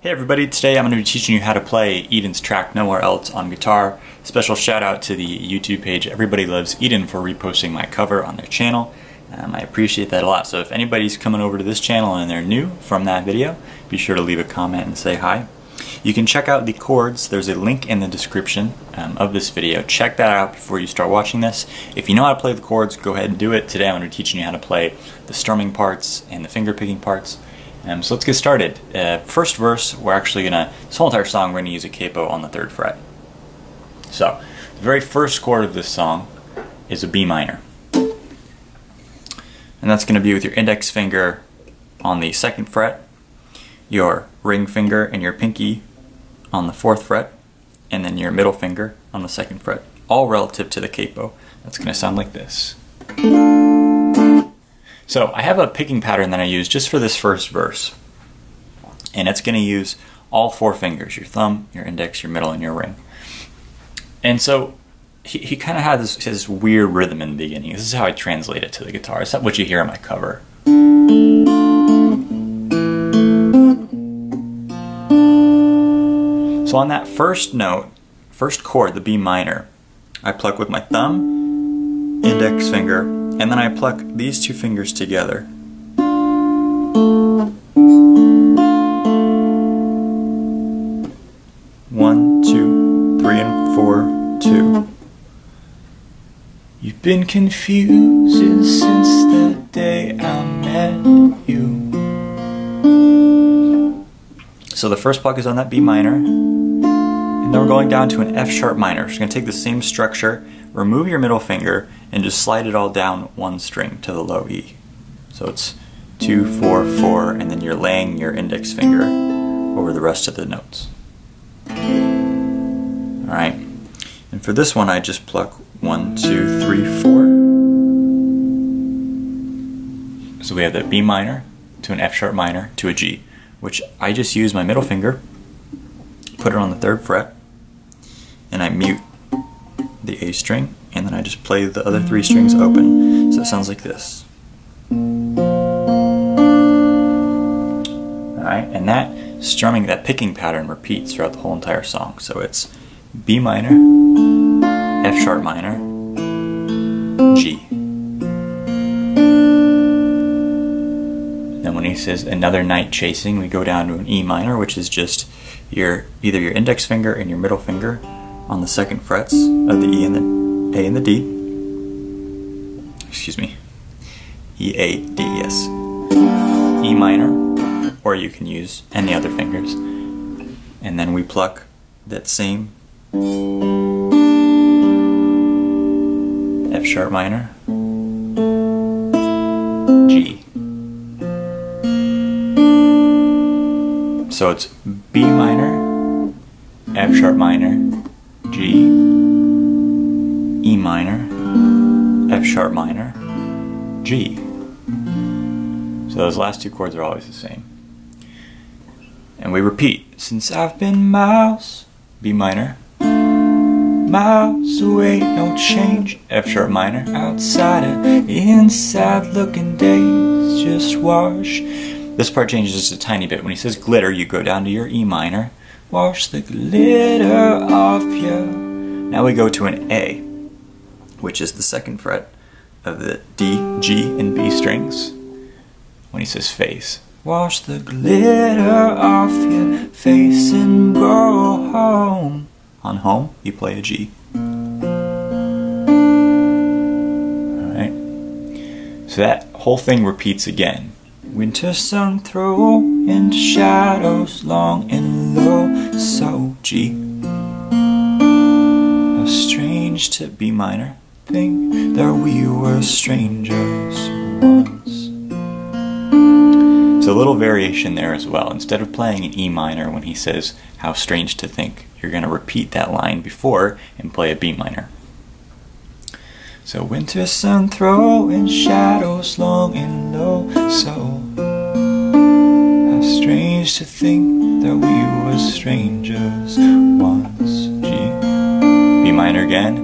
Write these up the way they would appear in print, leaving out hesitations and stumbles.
Hey everybody, today I'm going to be teaching you how to play Eden's track Nowhere Else on guitar. Special shout out to the YouTube page Everybody Loves Eden for reposting my cover on their channel. I appreciate that a lot. So if anybody's coming over to this channel and they're new from that video, be sure to leave a comment and say hi. You can check out the chords. There's a link in the description of this video. Check that out before you start watching this. If you know how to play the chords, go ahead and do it. Today I'm going to be teaching you how to play the strumming parts and the finger picking parts. So let's get started. First verse, we're actually going to, this whole entire song, we're going to use a capo on the 3rd fret. So, the very first chord of this song is a B minor. And that's going to be with your index finger on the 2nd fret, your ring finger and your pinky on the 4th fret, and then your middle finger on the 2nd fret, all relative to the capo. That's going to sound like this. So I have a picking pattern that I use just for this first verse, and it's going to use all 4 fingers, your thumb, your index, your middle, and your ring. And so he kind of had this weird rhythm in the beginning. This is how I translate it to the guitar. It's not what you hear on my cover. So on that first note, first chord, the B minor, I pluck with my thumb, index finger, and then I pluck these 2 fingers together. 1, 2, 3, and 4, 2. You've been confusing since the day I met you. So the first pluck is on that B minor, and then we're going down to an F sharp minor. So we're going to take the same structure, remove your middle finger, and just slide it all down 1 string to the low E. So it's 2, 4, 4, and then you're laying your index finger over the rest of the notes. Alright, and for this one I just pluck 1, 2, 3, 4. So we have that B minor to an F sharp minor to a G, which I just use my middle finger, put it on the 3rd fret, and I mute the A string, and then I just play the other 3 strings open. So it sounds like this. Alright, and that strumming, that picking pattern repeats throughout the whole entire song. So it's B minor, F sharp minor, G. Then when he says another night chasing, we go down to an E minor, which is just either your index finger and your middle finger on the 2nd frets of the E and the A and the D. Excuse me. E, A, D, yes. E minor, or you can use any other fingers. And then we pluck that same F sharp minor, G. So it's B minor, F sharp minor, G, E minor, F sharp minor, G. So those last 2 chords are always the same. And we repeat. Since I've been miles, B minor, miles away, no change, F sharp minor, outsider, inside looking days just wash. This part changes just a tiny bit. When he says glitter, you go down to your E minor, wash the glitter off you. Now we go to an A, which is the 2nd fret of the D, G, and B strings. When he says face, wash the glitter off your face and go home. On home, you play a G. Alright. So that whole thing repeats again. Winter sun throw into shadows long and low, so G. How strange to B minor, think that we were strangers once. So a little variation there as well. Instead of playing an E minor when he says, how strange to think, you're going to repeat that line before and play a B minor. So winter sun throwing shadows long and low, so how strange to think that we were strangers once. G. B minor again,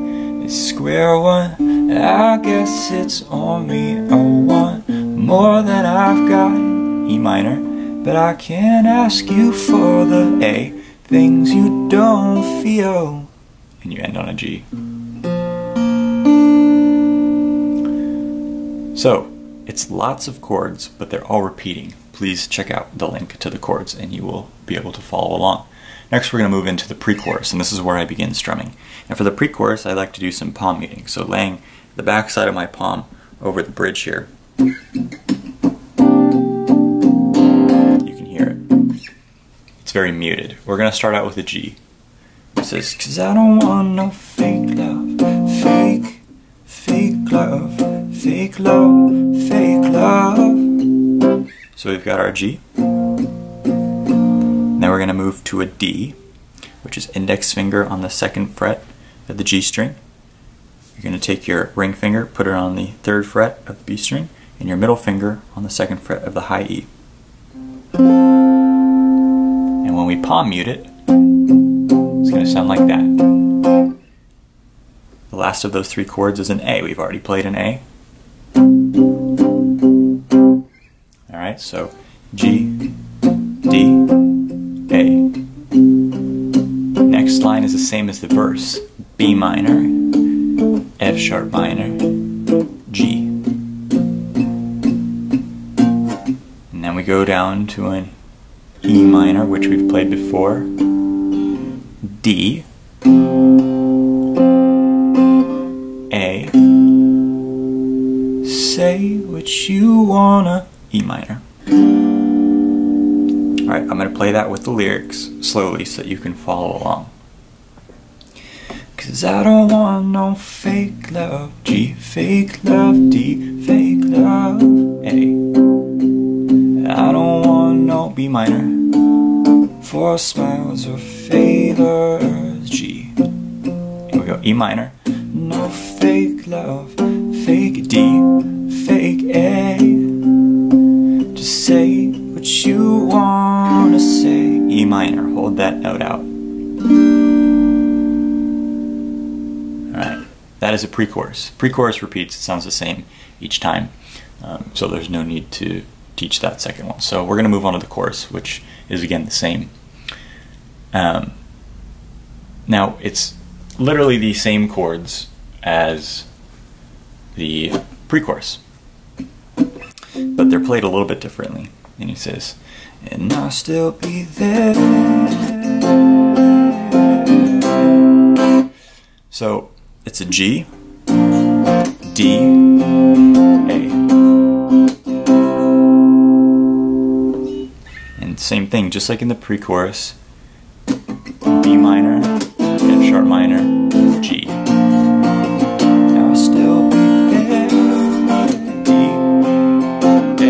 it's square one, I guess it's on me, I want more than I've got. E minor, but I can't ask you for the A, things you don't feel. And you end on a G. So, it's lots of chords, but they're all repeating. Please check out the link to the chords and you will be able to follow along. Next we're going to move into the pre-chorus, and this is where I begin strumming. And for the pre-chorus, I like to do some palm muting. So laying the back side of my palm over the bridge here. You can hear it. It's very muted. We're going to start out with a G. It says, 'cause I don't want no fake love, fake love, fake love, fake love. So we've got our G. Now we're going to move to a D, which is index finger on the 2nd fret of the G string. You're going to take your ring finger, put it on the 3rd fret of the B string, and your middle finger on the 2nd fret of the high E. And when we palm mute it, it's going to sound like that. The last of those 3 chords is an A. We've already played an A. Alright, so G, D, A. Next line is the same as the verse. B minor, F sharp minor, G. And then we go down to an E minor, which we've played before. D, A, say what you wanna, E minor. Alright, I'm gonna play that with the lyrics slowly so that you can follow along. 'Cause I don't want no fake love, G, fake love, D, fake love, A. I don't want no B minor, for smiles or favors, G. Here we go, E minor. No fake love, fake D, fake A. Just say what you wanna say, E minor. Hold that note out. Alright, that is a pre-chorus. Pre-chorus repeats, it sounds the same each time. So there's no need to teach that second one. So we're going to move on to the chorus, which is again the same. Now it's literally the same chords as the pre-chorus, but they're played a little bit differently. And he says, and I'll still be there. So it's a G, D, A. And same thing, just like in the pre-chorus, B minor, F sharp minor, G. I'll still be there, D, A,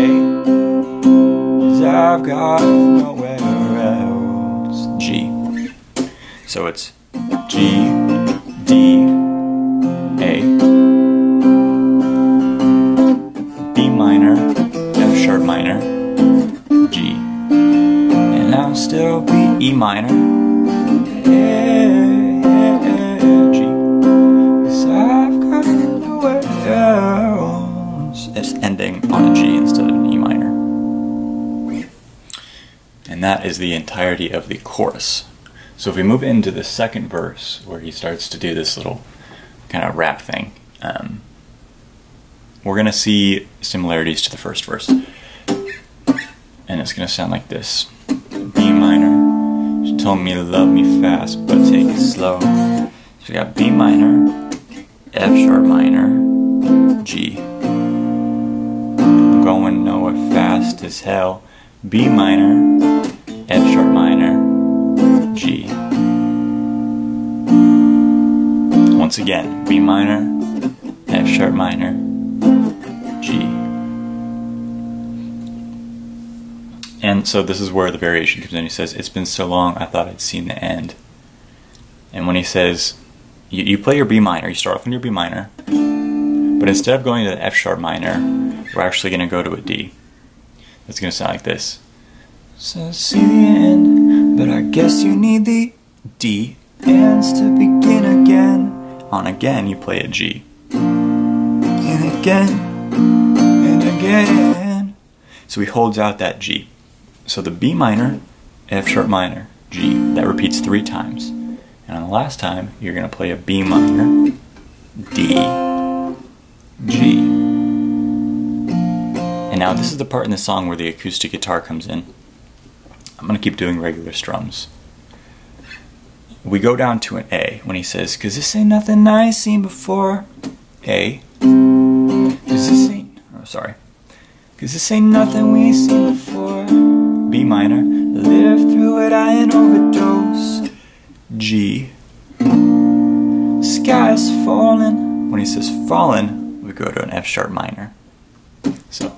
'cause I've got nowhere else, G. So it's G, D, A, B minor, F sharp minor, G. And I'll still be E minor, G. 'Cause I've got nowhere else. It's ending on a G instead of an E minor. And that is the entirety of the chorus. So if we move into the second verse, where he starts to do this little kind of rap thing, we're going to see similarities to the first verse. And it's going to sound like this. B minor, she told me to love me fast, but take it slow. So we got B minor, F sharp minor, G. I'm going nowhere fast as hell. B minor, F sharp minor, G. Once again, B minor, F sharp minor, G. And so this is where the variation comes in. He says, it's been so long I thought I'd seen the end. And when he says, you play your B minor, you start off on your B minor, but instead of going to the F sharp minor, we're actually going to go to a D. It's going to sound like this. So see the end, but I guess you need the D ends to begin again. On again, you play a G. And again, and again. So he holds out that G. So the B minor, F sharp minor, G, that repeats 3 times. And on the last time, you're going to play a B minor, D, G. And now this is the part in the song where the acoustic guitar comes in. I'm going to keep doing regular strums. We go down to an A when he says, "'Cause this ain't nothing I ain't seen before." A. "'Cause this ain't, oh sorry. 'Cause this ain't nothing we ain't seen before." B minor, "Live through it, I ain't overdose." G. "Sky's falling." When he says fallen, we go to an F sharp minor. So.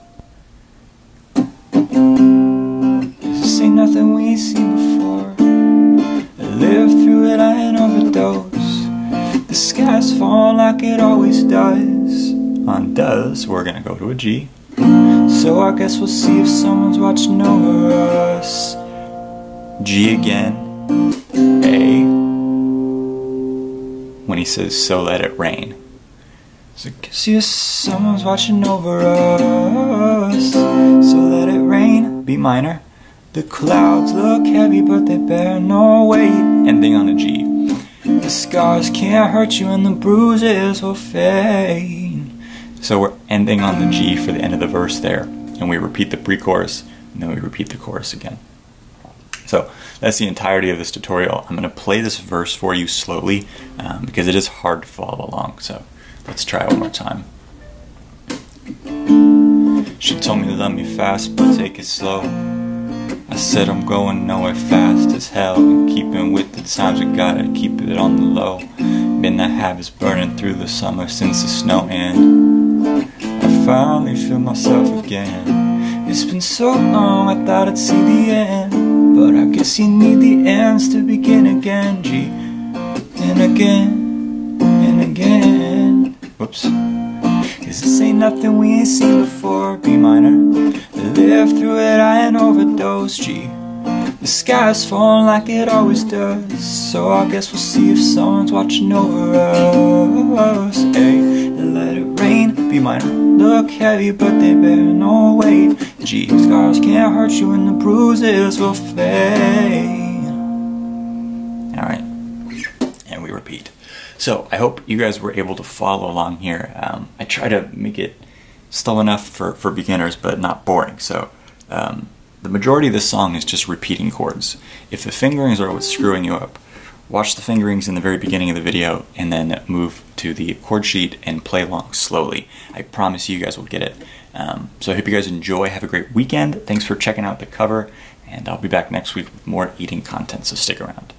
"'This ain't nothing we ain't seen before. Live through it, I ain't overdose. The skies fall like it always does." On does, we're gonna go to a G. "So I guess we'll see if someone's watching over us." G again. A. When he says, "So let it rain." "So I guess see if someone's watching over us. So let it rain." B minor. "The clouds look heavy but they bear no weight." Ending on a G. "The scars can't hurt you and the bruises will fade." So we're ending on the G for the end of the verse there. And we repeat the pre-chorus, and then we repeat the chorus again. So that's the entirety of this tutorial. I'm going to play this verse for you slowly because it is hard to follow along. So let's try it one more time. She told me to love me fast, but take it slow. I said I'm going nowhere fast as hell, and keeping with the times I gotta keep it on the low. Midnight habits burning through the summer since the snow end. I finally feel myself again. It's been so long I thought I'd see the end, but I guess you need the ends to begin again. G, and again, and again. Whoops. 'Cause this ain't nothing we ain't seen before. B minor. Live through it, I ain't overdose. G. The sky's falling like it always does. So I guess we'll see if someone's watching over us. A. Let it rain. B minor. Look heavy but they bear no weight. G. Scars can't hurt you and the bruises will fade. Alright. And we repeat. So I hope you guys were able to follow along here. I try to make it slow enough for beginners, but not boring. So the majority of this song is just repeating chords. If the fingerings are what's screwing you up, watch the fingerings in the very beginning of the video and then move to the chord sheet and play along slowly. I promise you guys will get it. So I hope you guys enjoy. Have a great weekend. Thanks for checking out the cover, and I'll be back next week with more eating content, so stick around.